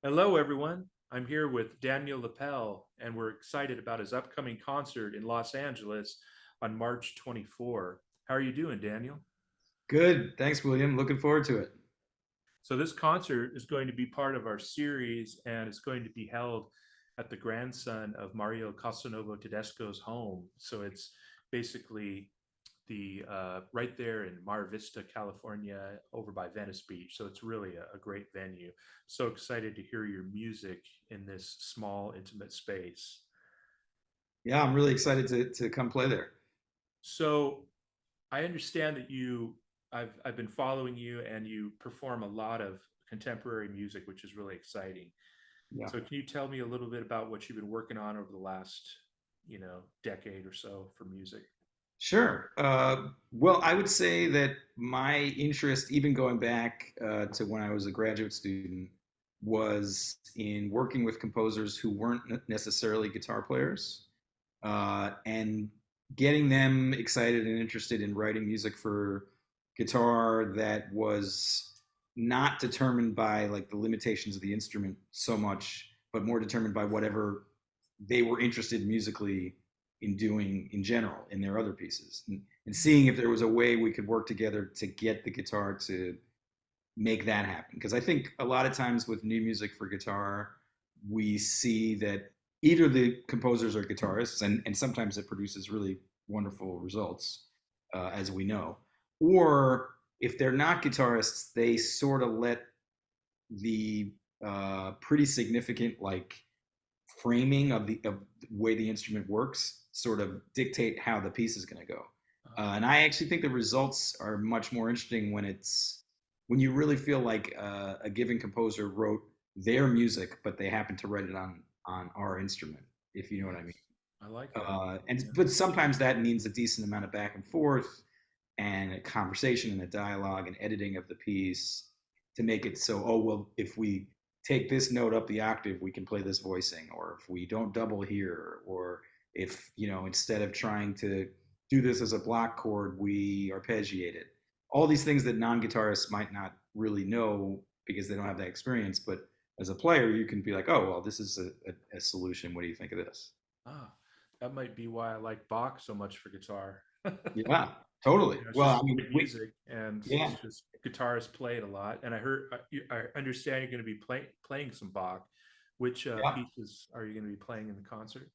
Hello, everyone. I'm here with Daniel Lippel, and we're excited about his upcoming concert in Los Angeles on March 24. How are you doing, Daniel? Good. Thanks, William. Looking forward to it. So, this concert is going to be part of our series, and it's going to be held at the grandson of Mario Casanovo Tedesco's home. So, it's basically the right there in Mar Vista, California, over by Venice Beach. So, it's really a great venue. So excited to hear your music in this small, intimate space. Yeah, I'm really excited to come play there. So I understand that I've been following you, and you perform a lot of contemporary music, which is really exciting. Yeah. So can you tell me a little bit about what you've been working on over the last, decade or so for music? Sure. Well, I would say that my interest, even going back to when I was a graduate student, was in working with composers who weren't necessarily guitar players, and getting them excited and interested in writing music for guitar that was not determined by like the limitations of the instrument so much, but more determined by whatever they were interested musically in doing in general in their other pieces, and seeing if there was a way we could work together to get the guitar to make that happen. Because I think a lot of times with new music for guitar, we see that either the composers are guitarists, and sometimes it produces really wonderful results, as we know, or if they're not guitarists, they sort of let the pretty significant like framing of the way the instrument works sort of dictate how the piece is going to go. And I actually think the results are much more interesting when you really feel like a given composer wrote their music, but they happen to write it on our instrument, if you know what I mean. Yes, I like that. And Yeah. but sometimes that means a decent amount of back and forth and a conversation and a dialogue and editing of the piece to make it so, oh well, if we take this note up the octave we can play this voicing, or if we don't double here, or if instead of trying to do this as a block chord we arpeggiate it. All these things that non-guitarists might not really know because they don't have that experience, but as a player you can be like, oh well, this is a solution, what do you think of this? Ah, that might be why I like Bach so much for guitar. Yeah, totally. It's Well, just I mean, great music, and yeah. it's just guitarists play it a lot. And I understand you're going to be playing some Bach. Which Yeah. pieces are you going to be playing in the concert?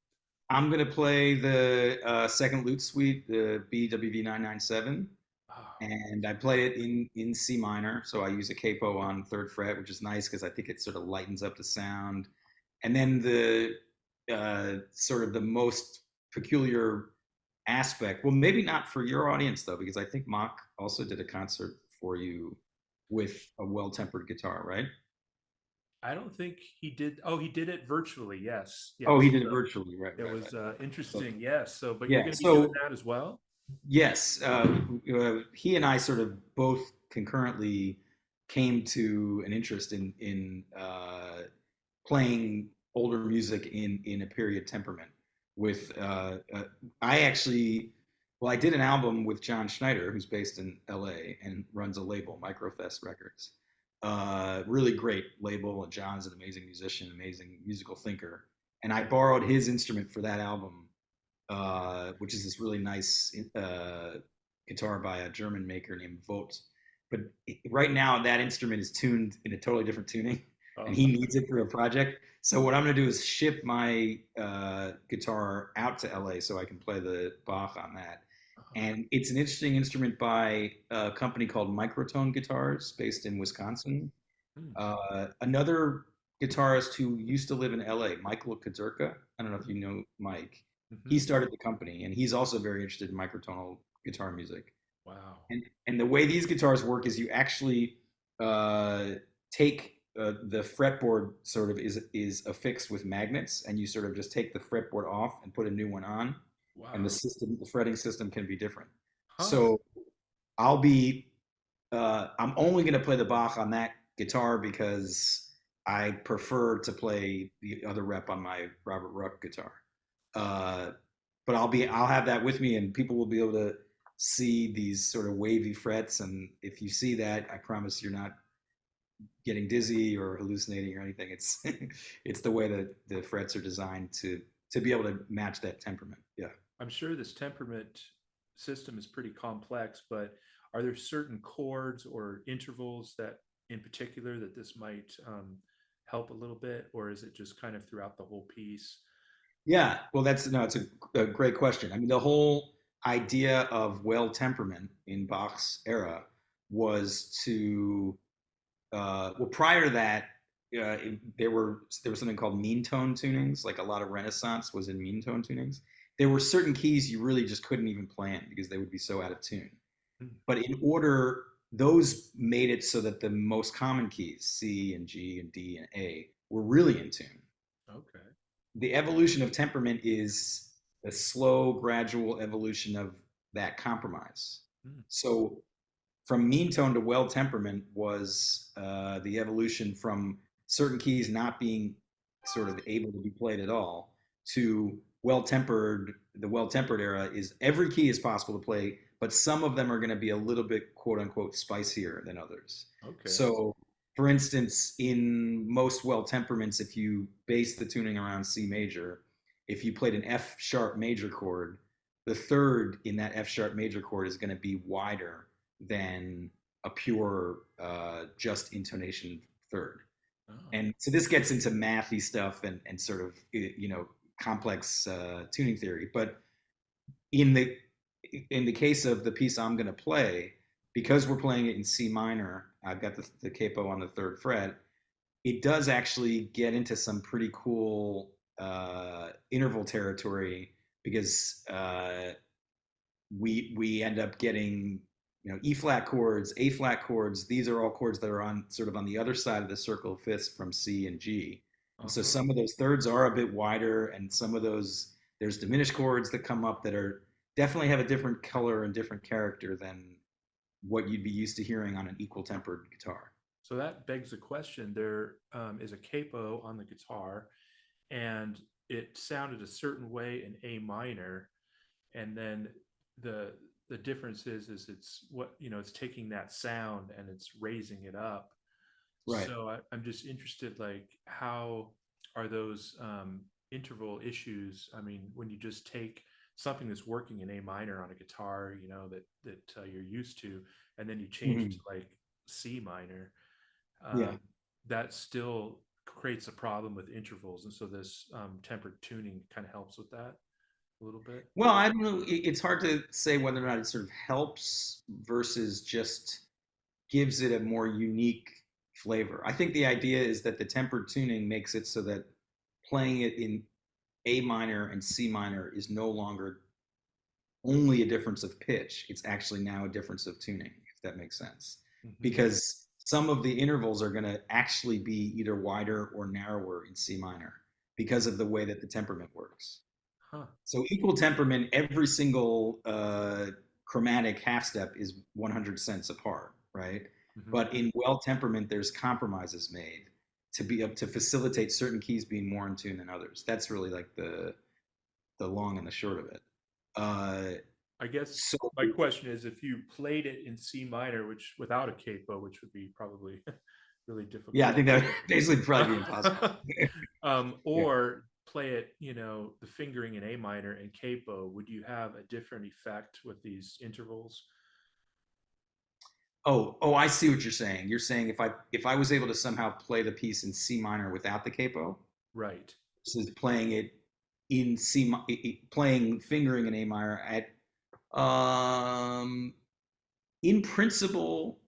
I'm gonna play the second lute suite, the BWV 997, Oh, and I play it in C minor. So I use a capo on third fret, which is nice because I think it sort of lightens up the sound. And then the sort of the most peculiar aspect, well, maybe not for your audience though, because I think Mock also did a concert for you with a well-tempered guitar, right? I don't think he did. Oh, he did it virtually. Yes, Oh, yes. he did it virtually, right, It right, was right. So, interesting. Yes. So, but you're yeah. going to be doing So that as well. yes, he and I sort of both concurrently came to an interest in playing older music in a period temperament. With I actually, well, I did an album with John Schneider, who's based in L.A. and runs a label, Microfest Records. Really great label, and John's an amazing musician, amazing musical thinker. And I borrowed his instrument for that album, which is this really nice guitar by a German maker named Vogt. But right now, that instrument is tuned in a totally different tuning, and Oh, he needs it for a project. So what I'm going to do is ship my guitar out to LA so I can play the Bach on that. And it's an interesting instrument by a company called Microtone Guitars, based in Wisconsin. hmm, Another guitarist who used to live in LA, Michael Kazurka. I don't know if you know Mike. He hmm. started the company, and he's also very interested in microtonal guitar music. Wow. And the way these guitars work is you actually uh, take the fretboard sort of is affixed with magnets, and you sort of just take the fretboard off and put a new one on, and Wow. the fretting system can be different. Huh. So I'll be I'm only going to play the Bach on that guitar because I prefer to play the other rep on my Robert Ruck guitar. Uh, but I'll have that with me, and people will be able to see these sort of wavy frets. And if you see that, I promise you're not getting dizzy or hallucinating or anything. It's it's the way that the frets are designed to be able to match that temperament. Yeah. I'm sure this temperament system is pretty complex, but are there certain chords or intervals that, in particular, that this might help a little bit, or is it just kind of throughout the whole piece? Yeah, well, that's no, it's a great question. I mean, the whole idea of well temperament in Bach's era was to well, prior to that, there was something called mean tone tunings. Like a lot of Renaissance was in mean tone tunings. There were certain keys you really just couldn't even play in because they would be so out of tune. Hmm. But in order, those made it so that the most common keys, C and G and D and A, were really in tune. Okay. The evolution of temperament is a slow, gradual evolution of that compromise. Hmm. So from mean tone to well temperament was the evolution from certain keys not being sort of able to be played at all to well tempered. The well tempered era is every key is possible to play, but some of them are going to be a little bit quote unquote spicier than others. Okay. So, for instance, in most well temperaments, if you base the tuning around C major, if you played an F sharp major chord, the third in that F sharp major chord is going to be wider than a pure just intonation third. Oh. And so this gets into mathy stuff and sort of complex tuning theory. But in the in the case of the piece I'm going to play, because we're playing it in C minor, I've got the capo on the third fret. It does actually get into some pretty cool interval territory because we end up getting E flat chords, A flat chords. These are all chords that are on sort of on the other side of the circle of fifths from C and G. And so Uh-huh. some of those thirds are a bit wider, and some of those there's diminished chords that come up that are definitely have a different color and different character than what you'd be used to hearing on an equal tempered guitar. So that begs the question. There is a capo on the guitar, and it sounded a certain way in A minor, and then the the difference is it's what it's taking that sound and it's raising it up. Right. So I'm just interested, like, how are those interval issues? I mean, when you just take something that's working in A minor on a guitar, that you're used to, and then you change it to Mhm. like C minor, Yeah. um, that still creates a problem with intervals, and so this tempered tuning kind of helps with that a little bit. Well, I don't know. It's hard to say whether or not it sort of helps versus just gives it a more unique flavor. I think the idea is that the tempered tuning makes it so that playing it in A minor and C minor is no longer only a difference of pitch. It's actually now a difference of tuning, if that makes sense. Hmm. Because some of the intervals are going to actually be either wider or narrower in C minor because of the way that the temperament works. Huh. So equal temperament, every single chromatic half step is 100 cents apart, right? Hmm. But in well temperament, there's compromises made to be up to facilitate certain keys being more in tune than others. That's really like the long and the short of it. Uh, I guess so my question is, if you played it in C minor, which without a capo, which would be probably really yeah, I difficult, think that would basically probably be impossible. Yeah. or play it, the fingering in A minor and capo, would you have a different effect with these intervals? Oh, I see what you're saying. You're saying if I was able to somehow play the piece in C minor without the capo, Right. versus playing it in playing fingering in A minor at in principle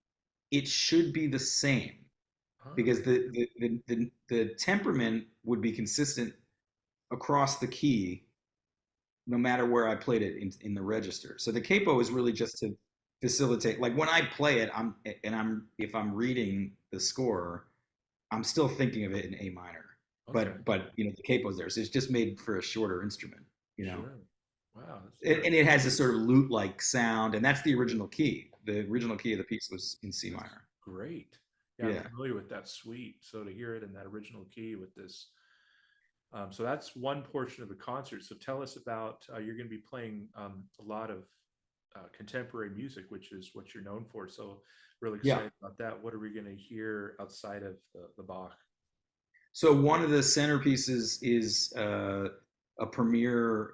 it should be the same Oh, because the temperament would be consistent across the key no matter where I played it in the register. So the capo is really just to facilitate like when I play it I'm if I'm reading the score I'm still thinking of it in A minor. okay. But the capo's there. So it's just made for a shorter instrument, you know. Sure. Wow, that's And very it has this sort of lute-like sound, and that's the original key. The original key of the piece was in C that's minor. great. Yeah, I'm Yeah. familiar with that suite. So to hear it in that original key with this, so that's one portion of the concert. So tell us about, you're going to be playing a lot of contemporary music, which is what you're known for. So really Yeah. excited about that. What are we going to hear outside of the Bach? So one of the centerpieces is a premiere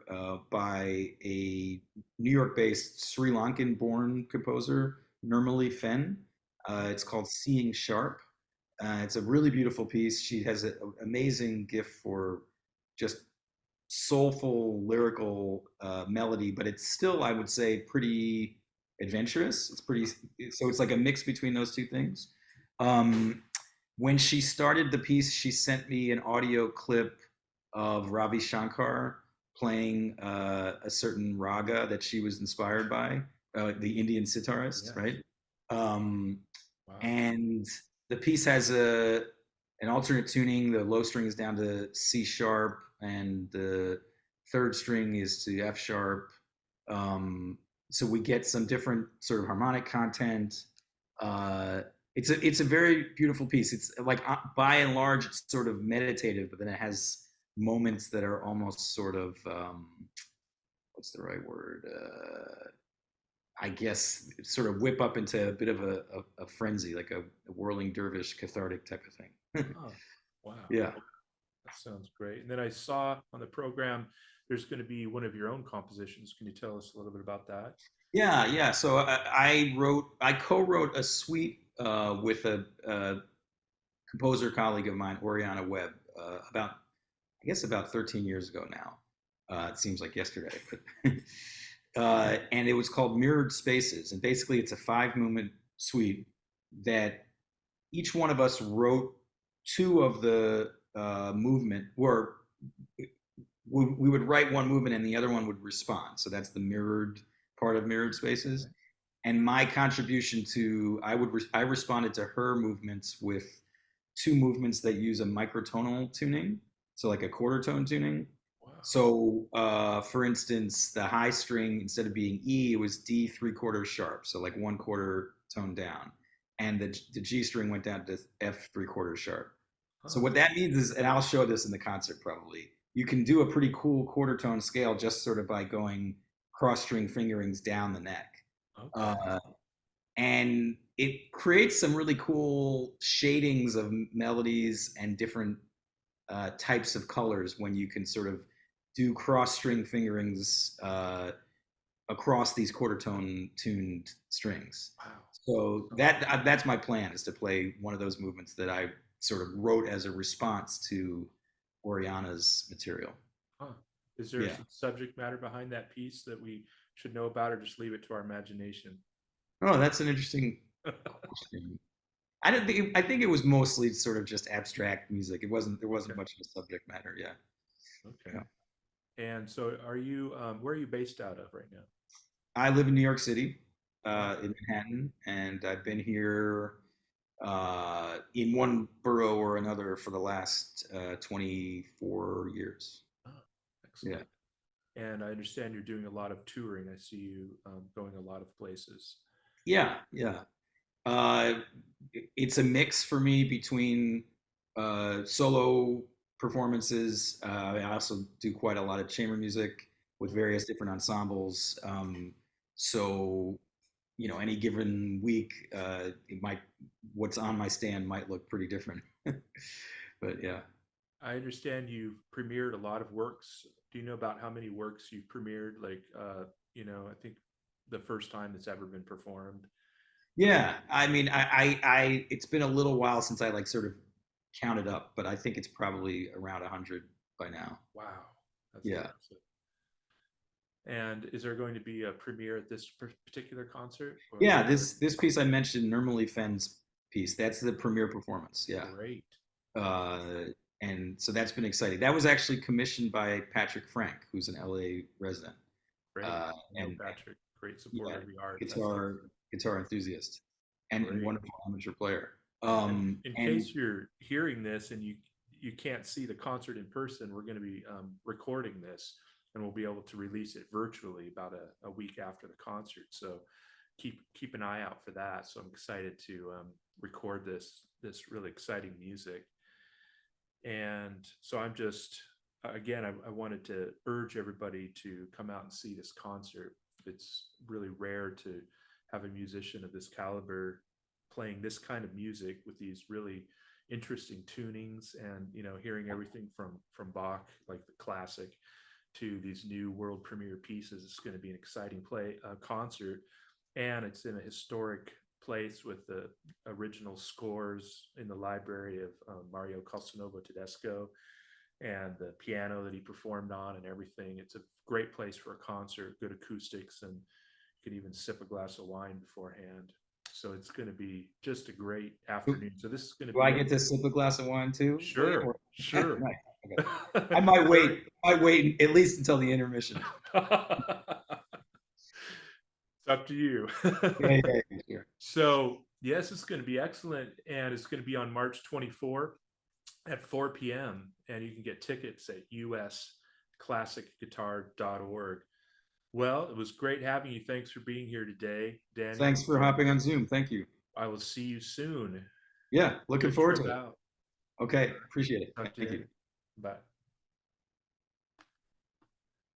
by a New York-based Sri Lankan-born composer, Nirmali Fenn. It's called Seeing Sharp. It's a really beautiful piece. She has an amazing gift for just soulful lyrical melody, but it's still, I would say, pretty adventurous. It's pretty, so it's like a mix between those two things. Um, when she started the piece, she sent me an audio clip of Ravi Shankar playing a certain raga that she was inspired by, the Indian sitarist, Yes. right? Um, Wow. and the piece has an alternate tuning. The low string is down to C sharp, and the third string is to F sharp. Um, so we get some different sort of harmonic content. Uh, it's a very beautiful piece. It's like by and large, it's sort of meditative, but then it has moments that are almost sort of what's the right word? I guess sort of whip up into a bit of a frenzy, like a whirling dervish, cathartic type of thing. Oh, wow. Yeah. That sounds great. And then I saw on the program there's going to be one of your own compositions. Can you tell us a little bit about that? Yeah, yeah. So I co-wrote a suite with a composer colleague of mine, Oriana Webb, about, I guess, about 13 years ago now. It seems like yesterday, but and it was called Mirrored Spaces, and basically it's a 5 movement suite that each one of us wrote two of the movement, or we would write one movement and the other one would respond. So that's the mirrored part of Mirrored Spaces. Okay. And my contribution to I responded to her movements with two movements that use a microtonal tuning, so like a quarter tone tuning. Wow. So, for instance, the high string, instead of being E, it was D 3/4 sharp, so like 1/4 tone down, and the G string went down to F 3/4 sharp. So Huh. what that means is, and I'll show this in the concert probably, you can do a pretty cool quarter tone scale just sort of by going cross string fingerings down the neck. Okay. Uh, and it creates some really cool shadings of melodies and different types of colors when you can sort of do cross string fingerings across these quarter tone tuned strings. Wow. So that's my plan, is to play one of those movements that I sort of wrote as a response to Oriana's material. Huh. Is there Yeah. some subject matter behind that piece that we should know about, or just leave it to our imagination? Oh, that's an interesting question. I think it was mostly sort of just abstract music. There wasn't Okay. much of a subject matter. Yeah. Okay. Yeah. And so, where are you based out of right now? I live in New York City, Oh, in Manhattan, and I've been here in one borough or another for the last 24 years. oh, Yeah. excellent. And I understand you're doing a lot of touring. I see you going a lot of places. Yeah. Yeah. Uh, it's a mix for me between solo performances. I also do quite a lot of chamber music with various different ensembles. So, any given week, what's on my stand might look pretty different. But yeah. I understand you've premiered a lot of works. Do you know about how many works you've premiered? Like, I think the first time it's ever been performed. Yeah, I mean, it's been a little while since I like sort of counted up, but I think it's probably around 100 by now. Wow, that's Yeah. impressive. And is there going to be a premiere at this particular concert? Or Yeah, this piece I mentioned, Normally Fenn's piece, that's the premiere performance. Yeah. great, Uh, and so that's been exciting. That was actually commissioned by Patrick Frank, who's an LA resident. great. Uh, I know and Patrick, great yeah, supporter of the arts. That's guitar excellent. guitar enthusiast and Great. wonderful amateur player. And in And case you're hearing this and you can't see the concert in person, we're going to be recording this, and we'll be able to release it virtually about a week after the concert. So keep an eye out for that. So I'm excited to record this really exciting music. And so I'm just again, I wanted to urge everybody to come out and see this concert. It's really rare to have a musician of this caliber playing this kind of music with these really interesting tunings, and hearing everything from Bach, like the classic, to these new world premiere pieces. It's going to be an exciting concert, and it's in a historic place with the original scores in the library of Mario Casanovo Tedesco, and the piano that he performed on and everything. It's a great place for a concert, good acoustics, and you can even sip a glass of wine beforehand. So it's going to be just a great afternoon. So this is going to Do I be get to sip a glass of wine too, William? sure, sure. Nice. Okay. I might wait. At least until the intermission. It's up to you. Yeah, sure. So yes, it's going to be excellent, and it's going to be on March 24th at 4 p.m. and you can get tickets at usclassicguitar.org. Well, it was great having you. Thanks for being here today, Daniel. Thanks for hopping on Zoom. Thank you. I will see you soon. Yeah, looking forward to it. Out. Okay, appreciate it. Talk to Thank you. Bye.